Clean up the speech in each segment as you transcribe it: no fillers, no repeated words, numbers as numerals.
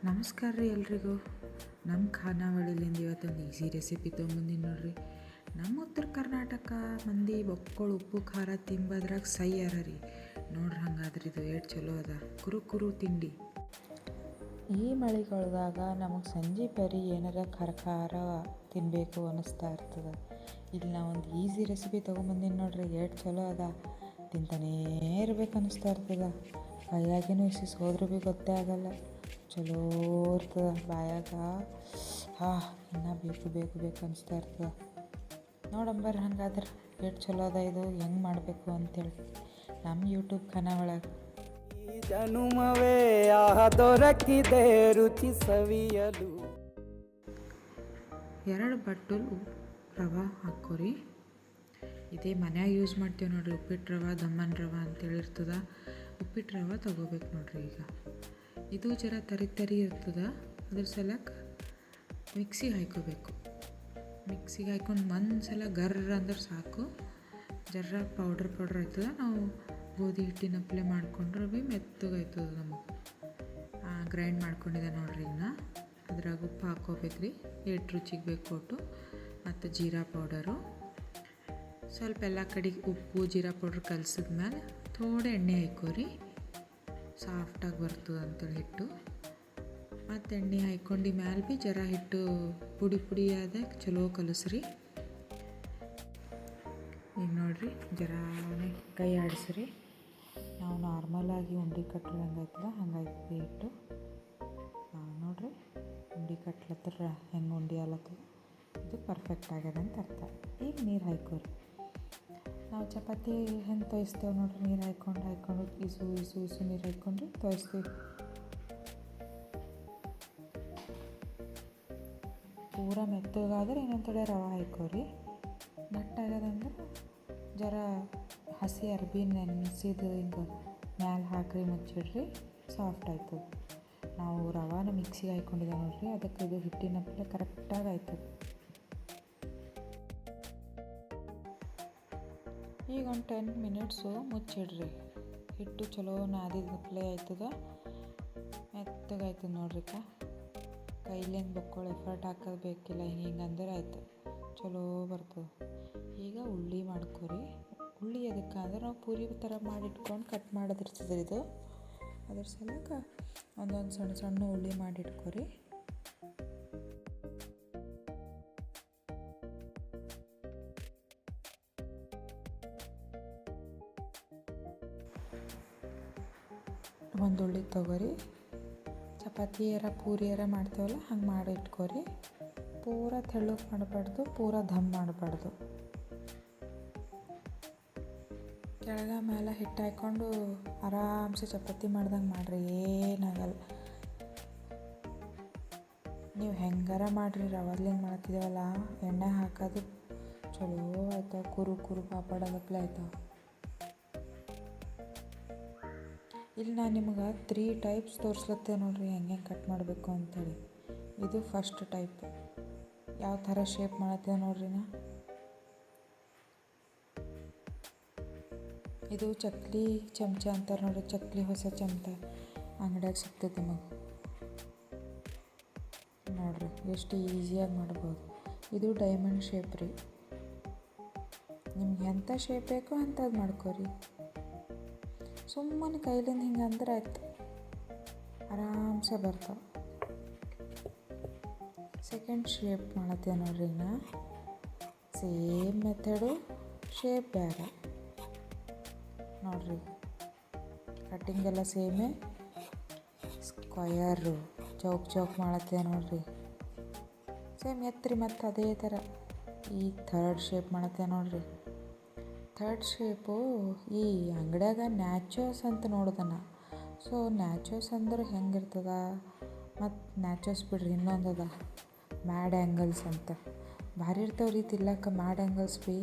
ನಮಸ್ಕಾರ ರೀ ಎಲ್ರಿಗೂ. ನಮ್ಮ ಖಾನಾವಳಿಲಿಂದ ಇವತ್ತೊಂದು ಈಸಿ ರೆಸಿಪಿ ತೊಗೊಂಬಂದಿನಿ ನೋಡ್ರಿ. ನಮ್ಮ ಉತ್ತರ ಕರ್ನಾಟಕ ಮಂದಿ ಬೊಕ್ಕಳು ಉಪ್ಪು ಖಾರ ತಿಂಬದ್ರಾಗ ಸೈ ಅರ ರೀ. ನೋಡ್ರಿ ಹಂಗಾದ್ರೆ ಇದು ಎಷ್ಟು ಚಲೋ ಅದ, ಕುರು ತಿಂಡಿ. ಈ ಮಳೆಗಾಲದಾಗ ನಮಗೆ ಸಂಜೆ ಪರಿ ಏನಾರ ಖಾರ ತಿನ್ನಬೇಕು ಅನ್ನಿಸ್ತಾ ಇರ್ತದೆ. ಇಲ್ಲಿ ನಾ ಒಂದು ಈಸಿ ರೆಸಿಪಿ ತೊಗೊಂಬಂದಿನಿ ನೋಡ್ರಿ, ಎಷ್ಟು ಚಲೋ ಅದ. ತಿಂತಾನೇ ಇರ್ಬೇಕು ಅನ್ನಿಸ್ತಾ ಇರ್ತದೆ. ಕೈಯಾಗೇನು ಇಸಿಸ್ ಹೋದ್ರೂ ಭೀ ಗೊತ್ತೇ ಆಗಲ್ಲ. ಚಲೋ ಇರ್ತದೆ ಬಾಯಾಗ. ಇನ್ನೂ ಬೇಕು ಅನಿಸ್ತಾ ಇರ್ತದೆ. ನೋಡಂಬರ್ರಿ ಹಂಗಾದ್ರೆ ಎಷ್ಟು ಚಲೋ ಅದ ಇದು ಹೆಂಗೆ ಮಾಡಬೇಕು ಅಂತೇಳಿ ನಮ್ಮ ಯೂಟ್ಯೂಬ್ ಖಾನಾವಳಿಗೆ. ಜನುಮವೇ ದೊರಕಿದೆ ರುಚಿ ಸವಿಯಲು. 2 ಬಟ್ಟಲು ರವೆ ಹಾಕ್ಕೋರಿ. ಇದೇ ಮನ್ಯಾಗ ಯೂಸ್ ಮಾಡ್ತೀವಿ ನೋಡ್ರಿ, ಉಪ್ಪಿಟ್ಟು ರವೆ, ದಮ್ಮನ ರವೆ ಅಂತೇಳಿ ಇರ್ತದೆ. ಉಪ್ಪಿಟ್ಟು ರವೆ ತೊಗೋಬೇಕು ನೋಡ್ರಿ. ಈಗ ಇದು ಜರ ತರಿ ಇರ್ತದೆ, ಅದ್ರ ಸಲಕ್ಕೆ ಮಿಕ್ಸಿಗೆ ಹಾಕ್ಕೋಬೇಕು. ಮಿಕ್ಸಿಗೆ ಹಾಕ್ಕೊಂಡು ಒಂದು ಸಲ ಗರ್ರ ಅಂದ್ರೆ ಸಾಕು. ಜರ ಪೌಡ್ರ್ ಆಯ್ತದ. ನಾವು ಗೋಧಿ ಹಿಟ್ಟಿನ ಅಪ್ಲೆ ಮಾಡ್ಕೊಂಡ್ರೆ ಭೀ ಮೆತ್ತಗಾಯ್ತದ ನಮಗೆ. ಗ್ರೈಂಡ್ ಮಾಡ್ಕೊಂಡಿದ್ದೆ ನೋಡ್ರಿ. ಇನ್ನು ಅದ್ರಾಗ ಉಪ್ಪು ಹಾಕ್ಕೋಬೇಕ್ರಿ, ಎಷ್ಟು ರುಚಿಗೆ ಬೇಕು ಕೊಟ್ಟು. ಮತ್ತು ಜೀರಾ ಪೌಡರು ಸ್ವಲ್ಪ ಎಲ್ಲ ಕಡೆಗೆ ಉಪ್ಪು ಜೀರಾ ಪೌಡ್ರ್ ಕಲಸಿದ್ಮೇಲೆ ಥೋಡೆ ಎಣ್ಣೆ ಹಾಕೋರಿ, ಸಾಫ್ಟಾಗಿ ಬರ್ತದೆ ಅಂತೇಳಿ ಹಿಟ್ಟು. ಮತ್ತು ಎಣ್ಣೆ ಹಾಕ್ಕೊಂಡು ಮ್ಯಾಲೆ ಭೀ ಜರ ಹಿಟ್ಟು ಪುಡಿ ಆದ ಚಲೋ ಕಲಸ್ರಿ. ಈಗ ನೋಡ್ರಿ ಜರ ಕೈ ಆಡಿಸ್ರಿ. ನಾವು ನಾರ್ಮಲಾಗಿ ಉಂಡೆ ಕಟ್ಟದಂಗೆ ಆಯ್ತದ ಹಂಗಾಯ್ತದೆ ಹಿಟ್ಟು. ನೋಡ್ರಿ ಉಂಡೆ ಕಟ್ಲತ್ತರ ಹೆಂಗೆ ಉಂಡೆ ಆಲತ್ತದ, ಇದು ಪರ್ಫೆಕ್ಟ್ ಆಗ್ಯದ ಅಂತ ಅರ್ಥ. ಈಗ ನೀರು ಹಾಕೋರಿ. ನಾವು ಚಪಾತಿ ಹೆಂಗೆ ತೋಯಿಸ್ತೇವೆ ನೋಡ್ರಿ, ನೀರು ಹಾಕ್ಕೊಂಡು ಇಸು ನೀರು ಹಾಕ್ಕೊಂಡು ತೋಯಿಸ್ತೀವಿ. ಪೂರ ಮೆತ್ತಗಾದ್ರೆ ಇನ್ನೊಂದು ಕಡೆ ರವೆ ಹಾಕೋರಿ. ನಟ್ಟಾಗ್ಯದಂದ್ರೆ ಜರ ಹಸಿ ಅರ್ಬಿ ನೆನೆಸಿದ್ದು ಹಿಂಗೆ ಮ್ಯಾಲೆ ಹಾಕ್ರಿ, ಮುಚ್ಚಿಡ್ರಿ, ಸಾಫ್ಟ್ ಆಯ್ತದೆ. ನಾವು ರವಾನ ಮಿಕ್ಸಿಗೆ ಹಾಕ್ಕೊಂಡಿದ್ದೆ ನೋಡ್ರಿ, ಅದಕ್ಕೆ ಇದು ಹಿಟ್ಟಿನಪ್ಪಲೆ ಕರೆಕ್ಟಾಗಿ ಆಯ್ತದೆ. ಈಗ ಒಂದು 10 ಮಿನಿಟ್ಸು ಮುಚ್ಚಿಡ್ರಿ. ಹಿಟ್ಟು ಚಲೋ ನಾದಿದಪ್ಲೆ ಆಯ್ತದ, ಮೆತ್ತಗಾಯ್ತದೆ ನೋಡ್ರಿ. ಕೈಲಿಂದ ಬಕ್ಕೊಳ್ಳೋ ಎಫರ್ಟ್ ಹಾಕೋದು ಬೇಕಿಲ್ಲ. ಹಿಂಗೆ ಅಂದ್ರೆ ಆಯ್ತು, ಚಲೋ ಬರ್ತದೆ. ಈಗ ಉಳ್ಳಿ ಮಾಡ್ಕೊರಿ. ಉಳ್ಳಿ ಅದಕ್ಕೆ ಅಂದ್ರೆ ನಾವು ಪೂರಿ ಥರ ಮಾಡಿಟ್ಕೊಂಡು ಕಟ್ ಮಾಡೋದಿರ್ತದೆ ಇದು. ಅದ್ರ ಸಲಕ್ಕೆ ಒಂದೊಂದು ಸಣ್ಣ ಉಳ್ಳಿ ಮಾಡಿಟ್ಕೊರಿ. ಒಂದು ಉಳ್ಳಿ ತೊಗೊರಿ. ಚಪಾತಿ ಪೂರಿ ಮಾಡ್ತೇವಲ್ಲ ಹಂಗೆ ಮಾಡಿ ಇಟ್ಕೊರಿ. ಪೂರ ತೆಳ್ಳಗೆ ಮಾಡಬಾರ್ದು, ಪೂರ ಧಮ್ ಮಾಡಬಾರ್ದು. ಕೆಳಗೆ ಮೇಲೆ ಹಿಟ್ಟು ಹಾಕ್ಕೊಂಡು ಆರಾಮ್ಸೆ ಚಪಾತಿ ಮಾಡ್ದಂಗೆ ಮಾಡಿರಿ, ಏನಾಗಲ್ಲ. ನೀವು ಹೆಂಗಾರ ಮಾಡಿರಿ, ರವಾದ್ಲಿಂದ ಮಾಡ್ತಿದ್ದೇವಲ್ಲ, ಎಣ್ಣೆ ಹಾಕೋದು ಚಲೋ ಆಯ್ತಾವ. ಕುರು ಪಾಪಡದಪ್ಲೆ ಆಯ್ತಾವ. ಇಲ್ಲಿ ನಾನು ನಿಮ್ಗೆ 3 ಟೈಪ್ಸ್ ತೋರಿಸ್ಲತ್ತೇವೆ ನೋಡ್ರಿ, ಹೆಂಗೆ ಕಟ್ ಮಾಡಬೇಕು ಅಂತೇಳಿ. ಇದು ಫಸ್ಟ್ ಟೈಪ್. ಯಾವ ಥರ ಶೇಪ್ ಮಾಡತ್ತೇವೆ ನೋಡ್ರಿ. ಇದು ಚಕ್ಲಿ ಚಮಚ ಅಂತಾರೆ ನೋಡ್ರಿ, ಚಕ್ಲಿ ಹೊಸ ಚಮಚ ಅಂಗಡಿಯಾಗ ಸಿಗ್ತದೆ ನಿಮಗೆ. ನೋಡ್ರಿ ಎಷ್ಟು ಈಸಿಯಾಗಿ ಮಾಡ್ಬೋದು. ಇದು ಡೈಮಂಡ್ ಶೇಪ್ ರೀ. ನಿಮ್ಗೆ ಎಂಥ ಶೇಪ್ ಬೇಕೋ ಅಂಥದ್ದು ಮಾಡ್ಕೊರಿ. ಸುಮ್ಮನೆ ಕೈಲಿಂದ ಹಿಂಗೆ ಅಂದ್ರೆ ಆಯ್ತು, ಆರಾಮ್ಸೆ ಬರ್ತಾವೆ. ಸೆಕೆಂಡ್ ಶೇಪ್ ಮಾಡತ್ತೇವೆ ನೋಡ್ರಿ. ಸೇಮ್ ಮೆಥಡು, ಶೇಪ್ ಬೇರೆ ನೋಡ್ರಿ. ಕಟ್ಟಿಂಗೆಲ್ಲ ಸೇಮೇ, ಸ್ಕ್ವಯರು ಚೌಕ್ ಮಾಡತ್ತೇವೆ ನೋಡ್ರಿ. ಸೇಮ್ ಎತ್ತರಿ. ಮತ್ತು ಅದೇ ಥರ ಈ ಥರ್ಡ್ ಶೇಪ್ ಮಾಡತ್ತೇವೆ ನೋಡ್ರಿ. ಥರ್ಡ್ ಶೇಪು ಈ ಅಂಗಡ್ಯಾಗ ನ್ಯಾಚೋಸ್ ಅಂತ ನೋಡ್ದನ. ಸೊ ನ್ಯಾಚೋಸ್ ಅಂದ್ರೆ ಹೆಂಗಿರ್ತದ, ಮತ್ತು ನ್ಯಾಚೋಸ್ ಬಿಡ್ರಿ, ಇನ್ನೊಂದದ ಮ್ಯಾಡ್ ಆ್ಯಂಗಲ್ಸ್ ಅಂತ. ಭಾರಿ ಇರ್ತವ್ರಿ ತಿಲ್ಲಕ್ಕೆ ಮ್ಯಾಡ್ ಆ್ಯಂಗಲ್ಸ್ ಭೀ.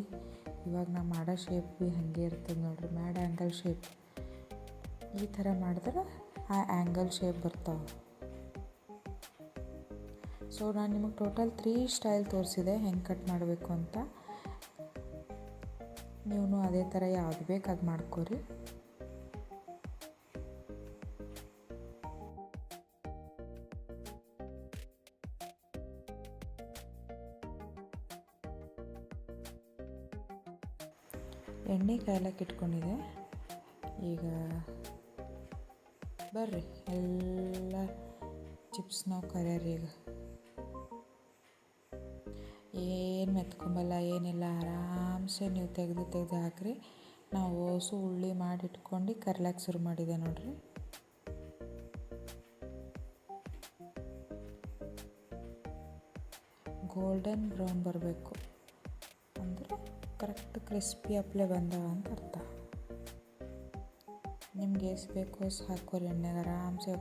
ಇವಾಗ ನಾ ಮಾಡೋ ಶೇಪ್ ಭೀ ಹಾಗೆ ಇರ್ತದೆ ನೋಡ್ರಿ, ಮ್ಯಾಡ್ ಆ್ಯಂಗಲ್ ಶೇಪ್. ಈ ಥರ ಮಾಡಿದ್ರೆ ಆ ಆ್ಯಂಗಲ್ ಶೇಪ್ ಬರ್ತಾವೆ. ಸೊ ನಾನು ನಿಮಗೆ ಟೋಟಲ್ 3 ಸ್ಟೈಲ್ ತೋರಿಸಿದೆ ಹೆಂಗೆ ಕಟ್ ಮಾಡಬೇಕು ಅಂತ. ನೀವು ಅದೇ ಥರ ಯಾವ್ದು ಬೇಕು ಅದು ಮಾಡ್ಕೊರಿ. ಎಣ್ಣೆ ಕಾಯ್ಲಕ್ಕೆ ಇಟ್ಕೊಂಡಿದ್ದೆ. ಈಗ ಬರ್ರಿ ಎಲ್ಲ ಚಿಪ್ಸ್ ನಾವು ಕರ್ಯಾರಿ. ಈಗ ಏನು ಮೆತ್ಕೊಂಬಲ್ಲ, ಏನಿಲ್ಲ, ಆರಾಮ್ಸೆ ನೀವು ತೆಗೆದು ಹಾಕ್ರಿ. ನಾವು ಓಸು ಉಳ್ಳಿ ಮಾಡಿ ಇಟ್ಕೊಂಡು ಕರ್ಲಾಕ್ಕೆ ಶುರು ಮಾಡಿದೆ ನೋಡ್ರಿ. ಗೋಲ್ಡನ್ ಬ್ರೌನ್ ಬರಬೇಕು ಅಂದರೆ ಕರೆಕ್ಟ್ ಕ್ರಿಸ್ಪಿ ಅಪ್ಲೆ ಬಂದವ ಅಂತ ಅರ್ಥ. ನಿಮ್ಗೆ ಎಷ್ಟು ಬೇಕು ಅಷ್ಟು ಹಾಕೋರಿ ಎಣ್ಣೆಗೆ. ಆರಾಮ್ಸೆ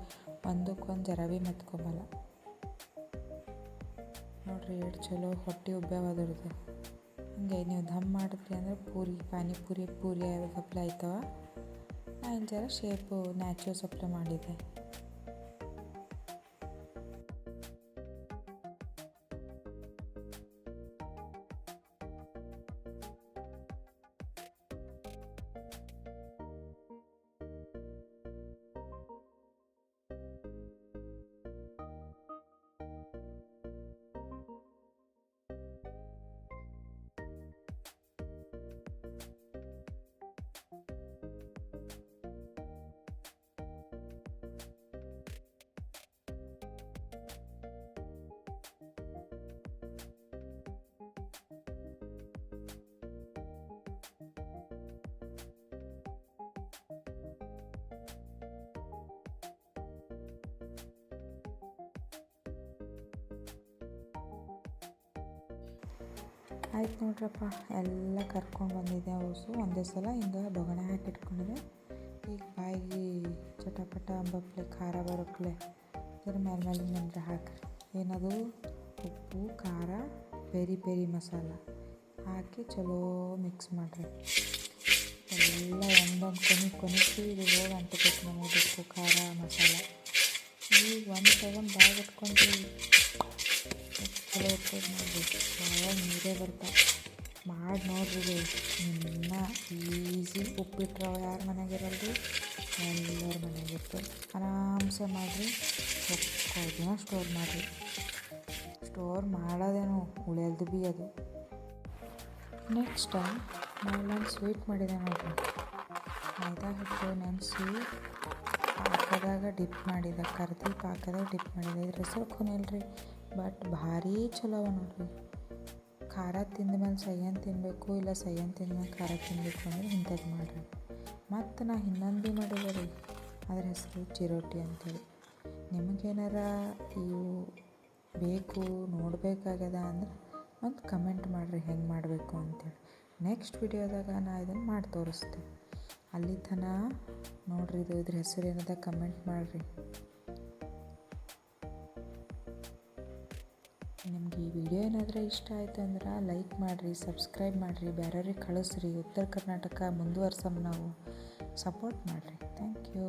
ಒಂದಕ್ಕೊಂದು ಜರ ಭೀ ಮೆತ್ಕೊಂಬಲ್ಲ ನೋಡ್ರಿ. ಎಷ್ಟು ಚಲೋ ಹೊಟ್ಟೆ ಉಬ್ಬ್ಯಾವದ್ರದ್ದು. ಹಂಗೆ ನೀವು ದಮ್ ಮಾಡಿದ್ರಿ ಅಂದರೆ ಪಾನಿಪುರಿ ಸಪ್ಲೈ ಆಯ್ತವ. ನಾ ಇಲ್ಲಿ ಜರ ಶೇಪು ನ್ಯಾಚುರಲ್ ಸಪ್ಲೈ ಮಾಡಿದ್ದೆ. ಆಯ್ತು ನೋಡ್ರಪ್ಪ, ಎಲ್ಲ ಕರ್ಕೊಂಡು ಬಂದಿದ್ದೆ ಓಸು ಒಂದೇ ಸಲ ಹಿಂಗೆ ಬೊಗಣೆ ಹಾಕಿ ಇಟ್ಕೊಂಡಿದ್ದೆ. ಈಗ ಬಾಯಿಗೆ ಚಟಪಟ ಅಂಬಪ್ಲೆ ಖಾರ ಬರೋಪ್ಲೆ ಇದ್ರ ಮೇಲೆ ನೆನರೆ ಹಾಕ್ರಿ. ಏನದು ಉಪ್ಪು, ಖಾರ, ಪೆರಿ ಮಸಾಲ ಹಾಕಿ ಚಲೋ ಮಿಕ್ಸ್ ಮಾಡಿರಿ. ಎಲ್ಲ ಒಂದೊಂದು ಕೊನಿಸಿ ಇದು ಹೋಗಿ ಅಂಟಬೇಕು ನಮಗೆ ಉಪ್ಪು, ಖಾರ, ಮಸಾಲ. ಈಗ ಒಂದು ತಗೊಂಡು ಬಾಯಿಗೆ ಇಟ್ಕೊಂಡ್ರಿ ಚಲೋ ಇರ್ತದೆ ನೋಡ್ರಿ. ಭಾಳ ನೀರೇ ಬರ್ತಾವೆ. ಮಾಡಿ ನೋಡ್ರಿ, ಇನ್ನೂ ಈಸಿ. ಉಪ್ಪಿಟ್ಟು ರವೆ ಯಾರ ಮನೆಯಾಗಿರಲ್ರಿ, ಎಲ್ಲರ ಮನೆಯಾಗಿರ್ತದೆ. ಆರಾಮ್ಸೆ ಮಾಡಿರಿ, ದಿನ ಸ್ಟೋರ್ ಮಾಡಿರಿ. ಸ್ಟೋರ್ ಮಾಡೋದೇನು ಉಳಿಯಲ್ದು ಭೀ ಅದು. ನೆಕ್ಸ್ಟ್ ನಾನೊಂದು ಸ್ವೀಟ್ ಮಾಡಿದೆ ನೋಡ್ರಿ. ಮೈದಾ ಹಿಟ್ಟು ನೆನೆಸಿ ಪಾಕದಾಗ ಡಿಪ್ ಮಾಡಿದೆ, ಕರ್ದಿ ಪಾಕದಾಗ ಡಿಪ್ ಮಾಡಿದೆ. ಇದ್ರ ಹೆಸರು ಕೊನೆಯಲ್ರಿ, ಬಟ್ ಭಾರಿ ಚಲೋ ಅವ ನೋಡ್ರಿ. ಖಾರ ತಿಂದ್ಮೇಲೆ ಸೈಯನ್ ತಿನ್ನಬೇಕು, ಇಲ್ಲ ಸೈಯನ್ ತಿಂದ್ಮೇಲೆ ಖಾರ ತಿನ್ನಬೇಕು ಅಂದರೆ ಇಂಥದ್ದು ಮಾಡಿರಿ. ಮತ್ತು ನಾ ಇನ್ನೊಂದು ಭೀ ಮಾಡಿದೆ ರೀ, ಅದ್ರ ಹೆಸರು ಚಿರೋಟಿ ಅಂತೇಳಿ. ನಿಮಗೇನಾರ ಇವು ಬೇಕು ನೋಡಬೇಕಾಗ್ಯದ ಅಂದ್ರೆ ಒಂದು ಕಮೆಂಟ್ ಮಾಡಿರಿ ಹೆಂಗೆ ಮಾಡಬೇಕು ಅಂತೇಳಿ. ನೆಕ್ಸ್ಟ್ ವಿಡಿಯೋದಾಗ ನಾ ಇದನ್ನು ಮಾಡಿ ತೋರಿಸ್ತೀನಿ. ಅಲ್ಲಿ ತನಕ ನೋಡ್ರಿ, ಇದ್ರ ಹೆಸರು ಏನದ ಕಮೆಂಟ್ ಮಾಡಿರಿ. ನಿಮ್ಗೆ ಈ ವಿಡಿಯೋ ಏನಾದರೂ ಇಷ್ಟ ಆಯಿತು ಅಂದ್ರೆ ಲೈಕ್ ಮಾಡಿರಿ, ಸಬ್ಸ್ಕ್ರೈಬ್ ಮಾಡಿರಿ, ಬೇರೆಯವ್ರಿಗೆ ಕಳಿಸ್ರಿ. ಉತ್ತರ ಕರ್ನಾಟಕ ಮುಂದುವರ್ಸಮ್ ನಾವು. ಸಪೋರ್ಟ್ ಮಾಡಿರಿ. Thank you.